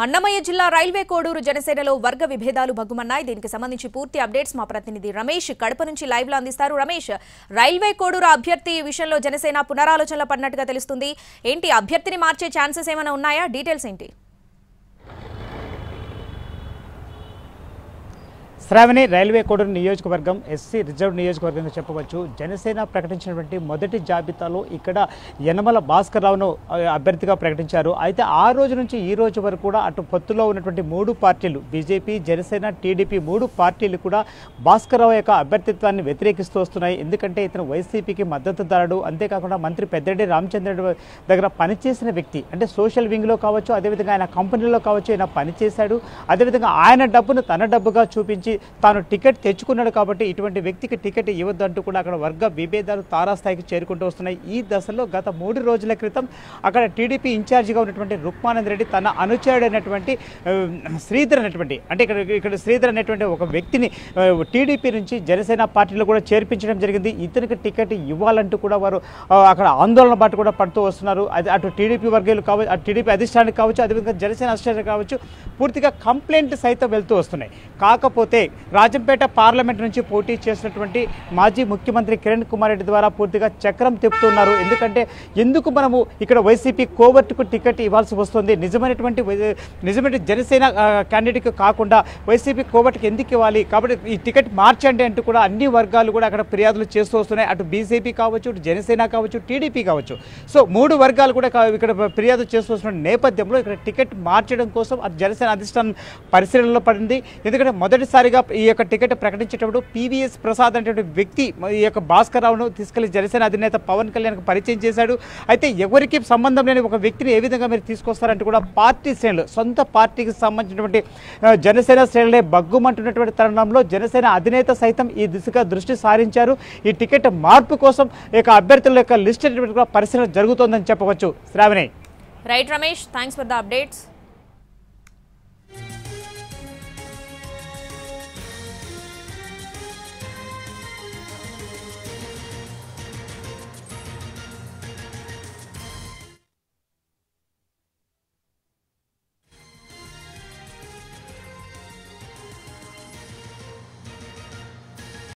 అన్నమయ్య జిల్లా రైల్వే కోడూరు జనసేనలో వర్గ విభేదాలు భగ్గుమన్నాయి. దీనికి సంబంధించి పూర్తి అప్డేట్స్ మా ప్రతినిధి రమేష్ కడప నుంచి లైవ్ లో అందిస్తారు. రమేష్, రైల్వే కోడూరు అభ్యర్థి విషయంలో జనసేన పునరాలోచనలో పడినట్టుగా తెలుస్తుంది. ఏంటి అభ్యర్థిని మార్చే ఛాన్సెస్ ఏమైనా ఉన్నాయా? డీటెయిల్స్ ఏంటి? శ్రావణి, రైల్వే కోడూరు నియోజకవర్గం ఎస్సీ రిజర్వ్ నియోజకవర్గంగా చెప్పవచ్చు. జనసేన ప్రకటించినటువంటి మొదటి జాబితాలో ఇక్కడ యనమల భాస్కర్ రావును అభ్యర్థిగా ప్రకటించారు. అయితే ఆ రోజు నుంచి ఈ రోజు వరకు కూడా అటు పొత్తులో ఉన్నటువంటి మూడు పార్టీలు బీజేపీ, జనసేన, టీడీపీ మూడు పార్టీలు కూడా భాస్కర్ రావు యొక్క అభ్యర్థిత్వాన్ని వ్యతిరేకిస్తూ వస్తున్నాయి. ఎందుకంటే ఇతను వైసీపీకి మద్దతుదారుడు, అంతేకాకుండా మంత్రి పెద్దిరెడ్డి రామచంద్రరెడ్డి దగ్గర పనిచేసిన వ్యక్తి. అంటే సోషల్ వింగ్లో కావచ్చు, అదేవిధంగా ఆయన కంపెనీలో కావచ్చు ఆయన పనిచేశాడు. అదేవిధంగా ఆయన డబ్బును తన డబ్బుగా చూపించి తాను టికెట్ తెచ్చుకున్నాడు. కాబట్టి ఇటువంటి వ్యక్తికి టికెట్ ఇవ్వద్దంటూ కూడా అక్కడ వర్గ విభేదాలు తారాస్థాయికి చేరుకుంటూ వస్తున్నాయి. ఈ దశలో గత 3 రోజుల క్రితం అక్కడ టీడీపీ ఇన్ఛార్జిగా ఉన్నటువంటి రుక్మానంద్ రెడ్డి తన అనుచరుడైనటువంటి శ్రీధర్ అనేటువంటి ఇక్కడ శ్రీధర్ అనేటువంటి ఒక వ్యక్తిని టీడీపీ నుంచి జనసేన పార్టీలో కూడా చేర్పించడం జరిగింది. ఇతనికి టికెట్ ఇవ్వాలంటూ కూడా వారు అక్కడ ఆందోళన బాట కూడా పడుతూ వస్తున్నారు. అది అటు టీడీపీ వర్గాలు కావచ్చు, అటు టీడీపీ అధిష్టానికి కావచ్చు, అదేవిధంగా జనసేన అధిష్టానికి కావచ్చు, పూర్తిగా కంప్లైంట్ సైతం వెళ్తూ వస్తున్నాయి. కాకపోతే రాజంపేట పార్లమెంట్ నుంచి పోటీ చేసినటువంటి మాజీ ముఖ్యమంత్రి కిరణ్ కుమార్ రెడ్డి ద్వారా పూర్తిగా చక్రం తిప్పుతున్నారు. ఎందుకంటే ఎందుకు మనము ఇక్కడ వైసీపీ కోవర్టుకు టికెట్ ఇవ్వాల్సి వస్తుంది, నిజమైన జనసేన క్యాండిడేట్కి కాకుండా వైసీపీ కోవర్టుకి ఎందుకు ఇవ్వాలి, కాబట్టి ఈ టికెట్ మార్చండి అంటూ కూడా అన్ని వర్గాలు కూడా అక్కడ ఫిర్యాదులు చేస్తూ వస్తున్నాయి. అటు బీజేపీ కావచ్చు, అటు జనసేన కావచ్చు, టీడీపీ కావచ్చు. సో 3 వర్గాలు కూడా ఇక్కడ ఫిర్యాదు చేస్తూ వస్తున్న నేపథ్యంలో ఇక్కడ టికెట్ మార్చడం కోసం అటు జనసేన అధిష్టానం పరిశీలనలో పడింది. ఎందుకంటే మొదటిసారిగా ఈ యొక్క టికెట్ ప్రకటించేటప్పుడు పివిఎస్ ప్రసాద్ అనేటువంటి వ్యక్తి ఈ యొక్క భాస్కర్ రావును తీసుకెళ్లి జనసేన అధినేత పవన్ కళ్యాణ్కి పరిచయం చేశాడు. అయితే ఎవరికి సంబంధం లేని ఒక వ్యక్తిని ఏ విధంగా మీరు తీసుకొస్తారంటూ కూడా పార్టీ శ్రేణులు, సొంత పార్టీకి సంబంధించినటువంటి జనసేన శ్రేణులే బగ్గుమంటున్నటువంటి తరుణంలో జనసేన అధినేత సైతం ఈ దిశగా దృష్టి సారించారు. ఈ టికెట్ మార్పు కోసం ఈ యొక్క అభ్యర్థుల యొక్క లిస్ట్ పరిశీలన జరుగుతోందని చెప్పవచ్చు. Sravani. Right Ramesh, thanks for the updates.